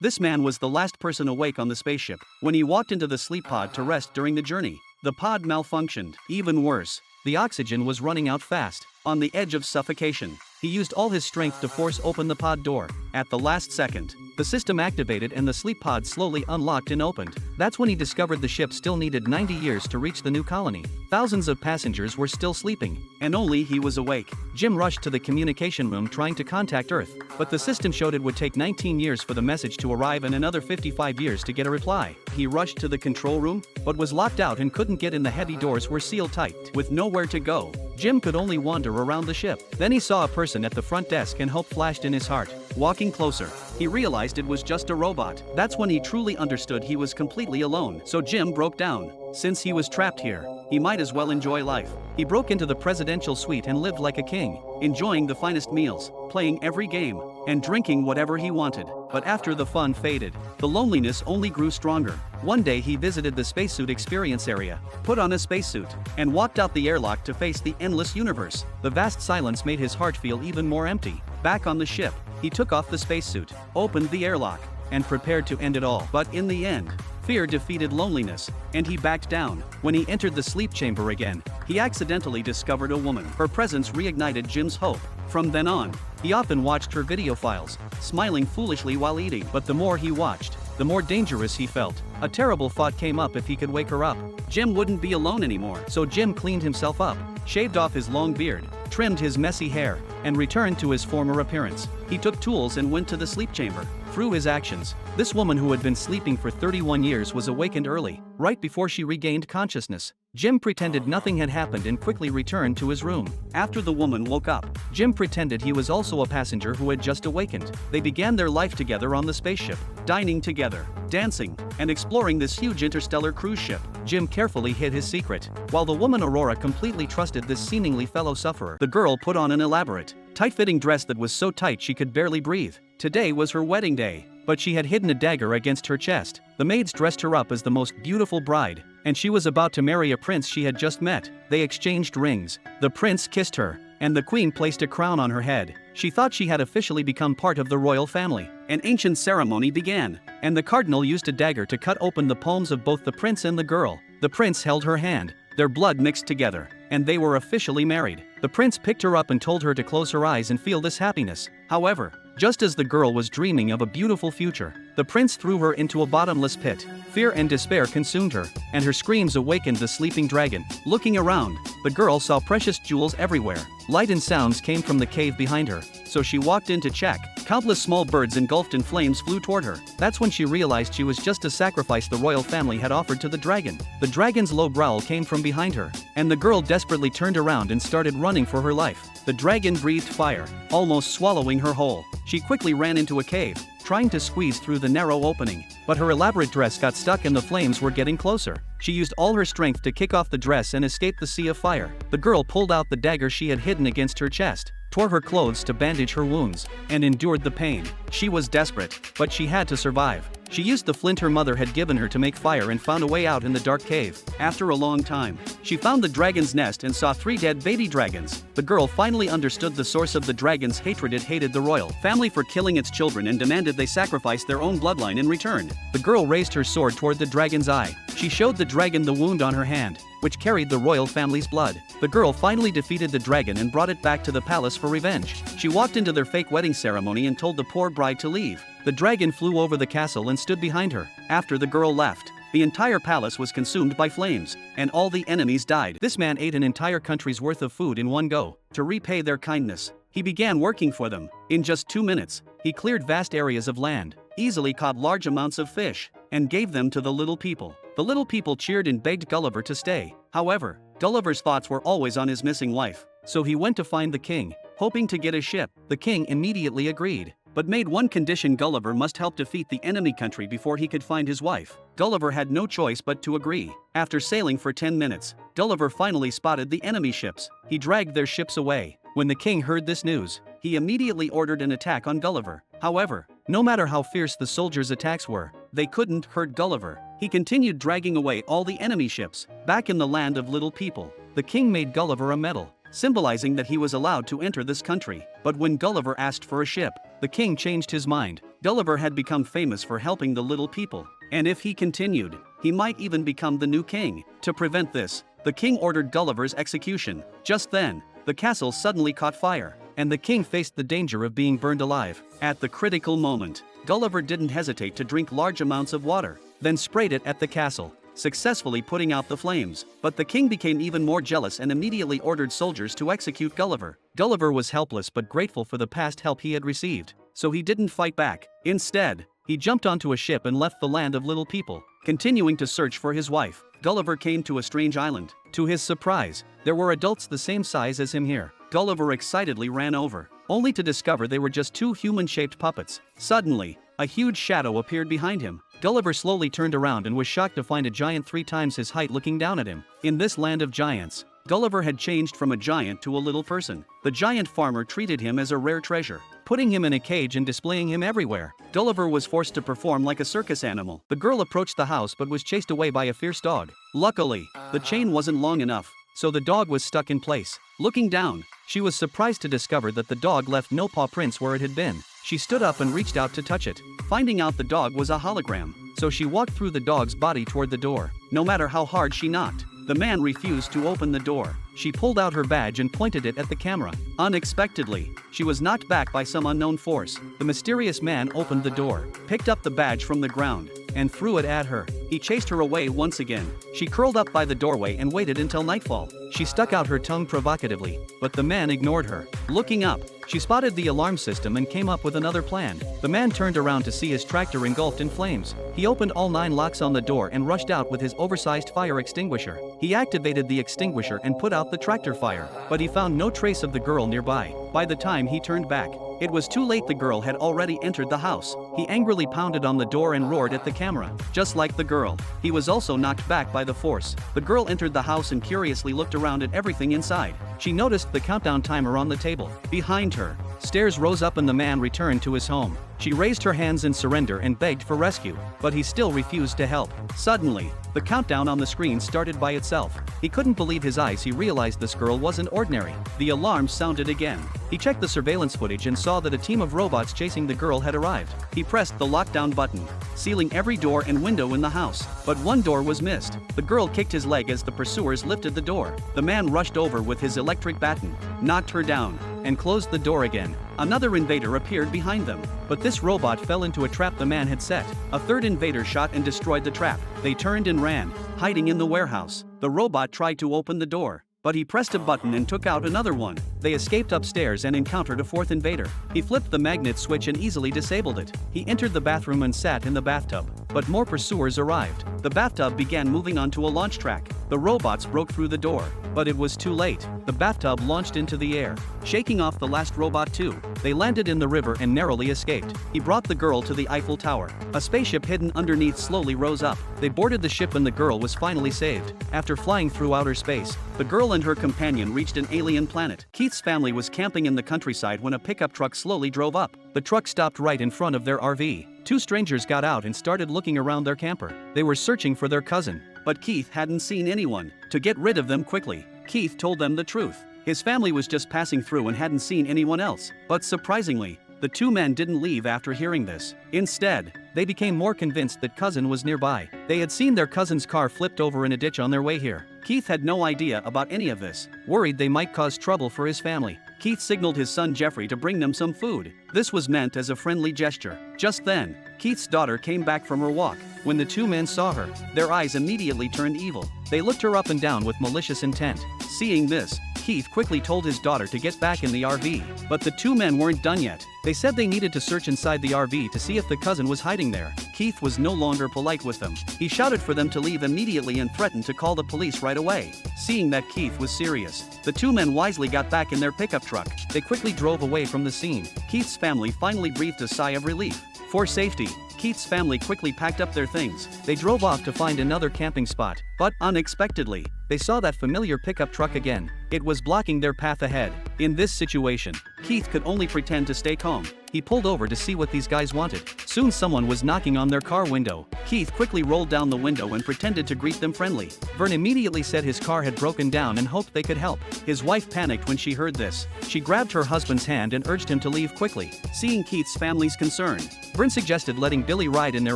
This man was the last person awake on the spaceship when he walked into the sleep pod to rest during the journey. The pod malfunctioned. Even worse, the oxygen was running out fast, on the edge of suffocation. He used all his strength to force open the pod door. At the last second, the system activated and the sleep pod slowly unlocked and opened. That's when he discovered the ship still needed 90 years to reach the new colony. Thousands of passengers were still sleeping, and only he was awake. Jim rushed to the communication room trying to contact Earth, but the system showed it would take 19 years for the message to arrive and another 55 years to get a reply. He rushed to the control room, but was locked out and couldn't get in. The heavy doors were sealed tight. With nowhere to go, Jim could only wander around the ship. Then he saw a person at the front desk and hope flashed in his heart. Walking closer, he realized it was just a robot. That's when he truly understood he was completely alone. So Jim broke down. Since he was trapped here, he might as well enjoy life. He broke into the presidential suite and lived like a king, enjoying the finest meals, playing every game, and drinking whatever he wanted. But after the fun faded, the loneliness only grew stronger. One day he visited the spacesuit experience area, put on a spacesuit, and walked out the airlock to face the endless universe. The vast silence made his heart feel even more empty. Back on the ship, he took off the spacesuit, opened the airlock, and prepared to end it all. But in the end, fear defeated loneliness, and he backed down. When he entered the sleep chamber again, he accidentally discovered a woman. Her presence reignited Jim's hope. From then on, he often watched her video files, smiling foolishly while eating. But the more he watched, the more dangerous he felt. A terrible thought came up: if he could wake her up, Jim wouldn't be alone anymore. So Jim cleaned himself up, shaved off his long beard, trimmed his messy hair, and returned to his former appearance. He took tools and went to the sleep chamber. Through his actions, this woman who had been sleeping for 31 years was awakened early, right before she regained consciousness. Jim pretended nothing had happened and quickly returned to his room. After the woman woke up, Jim pretended he was also a passenger who had just awakened. They began their life together on the spaceship, dining together, dancing, and exploring this huge interstellar cruise ship. Jim carefully hid his secret, while the woman Aurora completely trusted this seemingly fellow sufferer. The girl put on an elaborate, tight-fitting dress that was so tight she could barely breathe. Today was her wedding day, but she had hidden a dagger against her chest. The maids dressed her up as the most beautiful bride, and she was about to marry a prince she had just met. They exchanged rings. The prince kissed her, and the queen placed a crown on her head. She thought she had officially become part of the royal family. An ancient ceremony began, and the cardinal used a dagger to cut open the palms of both the prince and the girl. The prince held her hand. Their blood mixed together, and they were officially married. The prince picked her up and told her to close her eyes and feel this happiness. However, just as the girl was dreaming of a beautiful future, the prince threw her into a bottomless pit. Fear and despair consumed her, and her screams awakened the sleeping dragon. Looking around, the girl saw precious jewels everywhere. Light and sounds came from the cave behind her, so she walked in to check. Countless small birds engulfed in flames flew toward her. That's when she realized she was just a sacrifice the royal family had offered to the dragon. The dragon's low growl came from behind her, and the girl desperately turned around and started running for her life. The dragon breathed fire, almost swallowing her whole. She quickly ran into a cave, trying to squeeze through the narrow opening, but her elaborate dress got stuck and the flames were getting closer. She used all her strength to kick off the dress and escape the sea of fire. The girl pulled out the dagger she had hidden against her chest, tore her clothes to bandage her wounds, and endured the pain. She was desperate, but she had to survive. She used the flint her mother had given her to make fire and found a way out in the dark cave. After a long time, she found the dragon's nest and saw 3 dead baby dragons. The girl finally understood the source of the dragon's hatred. It hated the royal family for killing its children and demanded they sacrifice their own bloodline in return. The girl raised her sword toward the dragon's eye. She showed the dragon the wound on her hand, which carried the royal family's blood. The girl finally defeated the dragon and brought it back to the palace for revenge. She walked into their fake wedding ceremony and told the poor bride to leave. The dragon flew over the castle and stood behind her. After the girl left, the entire palace was consumed by flames, and all the enemies died. This man ate an entire country's worth of food in one go. To repay their kindness, he began working for them. In just 2 minutes, he cleared vast areas of land, easily caught large amounts of fish, and gave them to the little people. The little people cheered and begged Gulliver to stay. However, Gulliver's thoughts were always on his missing wife, so he went to find the king, hoping to get a ship. The king immediately agreed, but made one condition: Gulliver must help defeat the enemy country before he could find his wife. Gulliver had no choice but to agree. After sailing for 10 minutes, Gulliver finally spotted the enemy ships. He dragged their ships away. When the king heard this news, he immediately ordered an attack on Gulliver. However, no matter how fierce the soldiers' attacks were, they couldn't hurt Gulliver. He continued dragging away all the enemy ships. Back in the land of little people, the king made Gulliver a medal, symbolizing that he was allowed to enter this country. But when Gulliver asked for a ship, the king changed his mind. Gulliver had become famous for helping the little people, and if he continued, he might even become the new king. To prevent this, the king ordered Gulliver's execution. Just then, the castle suddenly caught fire, and the king faced the danger of being burned alive. At the critical moment, Gulliver didn't hesitate to drink large amounts of water, then sprayed it at the castle, successfully putting out the flames. But the king became even more jealous and immediately ordered soldiers to execute Gulliver. Gulliver was helpless but grateful for the past help he had received, so he didn't fight back. Instead, he jumped onto a ship and left the land of little people, continuing to search for his wife. Gulliver came to a strange island. To his surprise, there were adults the same size as him here. Gulliver excitedly ran over, only to discover they were just two human-shaped puppets. Suddenly, a huge shadow appeared behind him. Gulliver slowly turned around and was shocked to find a giant 3 times his height looking down at him. In this land of giants, Gulliver had changed from a giant to a little person. The giant farmer treated him as a rare treasure, putting him in a cage and displaying him everywhere. Gulliver was forced to perform like a circus animal. The girl approached the house but was chased away by a fierce dog. Luckily, the chain wasn't long enough, so the dog was stuck in place. Looking down, she was surprised to discover that the dog left no paw prints where it had been. She stood up and reached out to touch it, finding out the dog was a hologram, so she walked through the dog's body toward the door. No matter how hard she knocked, the man refused to open the door. She pulled out her badge and pointed it at the camera. Unexpectedly, she was knocked back by some unknown force. The mysterious man opened the door, picked up the badge from the ground, and threw it at her. He chased her away once again. She curled up by the doorway and waited until nightfall. She stuck out her tongue provocatively, but the man ignored her. Looking up, she spotted the alarm system and came up with another plan. The man turned around to see his tractor engulfed in flames. He opened all 9 locks on the door and rushed out with his oversized fire extinguisher. He activated the extinguisher and put out the tractor fire, but he found no trace of the girl nearby. By the time he turned back, it was too late. The girl had already entered the house. He angrily pounded on the door and roared at the camera. Just like the girl, he was also knocked back by the force. The girl entered the house and curiously looked around at everything inside. She noticed the countdown timer on the table. Behind her, stairs rose up and the man returned to his home. She raised her hands in surrender and begged for rescue, but he still refused to help. Suddenly, the countdown on the screen started by itself. He couldn't believe his eyes. He realized this girl wasn't ordinary. The alarm sounded again. He checked the surveillance footage and saw that a team of robots chasing the girl had arrived. He pressed the lockdown button, sealing every door and window in the house. But one door was missed. The girl kicked his leg as the pursuers lifted the door. The man rushed over with his electric baton, knocked her down, and closed the door again. Another invader appeared behind them, but this robot fell into a trap the man had set. A third invader shot and destroyed the trap. They turned and ran, hiding in the warehouse. The robot tried to open the door, but he pressed a button and took out another one. They escaped upstairs and encountered a fourth invader. He flipped the magnet switch and easily disabled it. He entered the bathroom and sat in the bathtub, but more pursuers arrived. The bathtub began moving onto a launch track. The robots broke through the door, but it was too late. The bathtub launched into the air, shaking off the last robot too. They landed in the river and narrowly escaped. He brought the girl to the Eiffel Tower. A spaceship hidden underneath slowly rose up. They boarded the ship and the girl was finally saved. After flying through outer space, the girl and her companion reached an alien planet. Keith's family was camping in the countryside when a pickup truck slowly drove up. The truck stopped right in front of their RV. 2 strangers got out and started looking around their camper. They were searching for their cousin, but Keith hadn't seen anyone. To get rid of them quickly, Keith told them the truth. His family was just passing through and hadn't seen anyone else. But surprisingly, the 2 men didn't leave after hearing this. Instead, they became more convinced that cousin was nearby. They had seen their cousin's car flipped over in a ditch on their way here. Keith had no idea about any of this. Worried they might cause trouble for his family, Keith signaled his son Jeffrey to bring them some food. This was meant as a friendly gesture. Just then, Keith's daughter came back from her walk. When the 2 men saw her, their eyes immediately turned evil. They looked her up and down with malicious intent. Seeing this, Keith quickly told his daughter to get back in the RV. But the 2 men weren't done yet. They said they needed to search inside the RV to see if the cousin was hiding there. Keith was no longer polite with them. He shouted for them to leave immediately and threatened to call the police right away. Seeing that Keith was serious, the 2 men wisely got back in their pickup truck. They quickly drove away from the scene. Keith's family finally breathed a sigh of relief. For safety, Keith's family quickly packed up their things. They drove off to find another camping spot, but unexpectedly, they saw that familiar pickup truck again. It was blocking their path ahead. In this situation, Keith could only pretend to stay calm. He pulled over to see what these guys wanted. Soon someone was knocking on their car window. Keith quickly rolled down the window and pretended to greet them friendly. Vern immediately said his car had broken down and hoped they could help. His wife panicked when she heard this. She grabbed her husband's hand and urged him to leave quickly. Seeing Keith's family's concern, Vern suggested letting Billy ride in their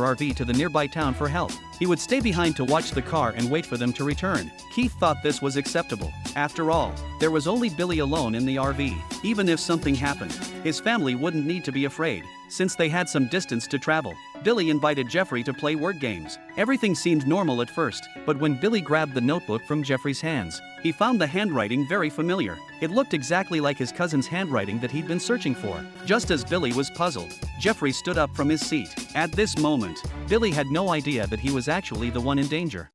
RV to the nearby town for help. He would stay behind to watch the car and wait for them to return. Keith thought this was acceptable. After all, there was only Billy alone in the RV. Even if something happened, his family wouldn't need to be afraid, since they had some distance to travel. Billy invited Jeffrey to play word games. Everything seemed normal at first, but when Billy grabbed the notebook from Jeffrey's hands, he found the handwriting very familiar. It looked exactly like his cousin's handwriting that he'd been searching for. Just as Billy was puzzled, Jeffrey stood up from his seat. At this moment, Billy had no idea that he was actually the one in danger.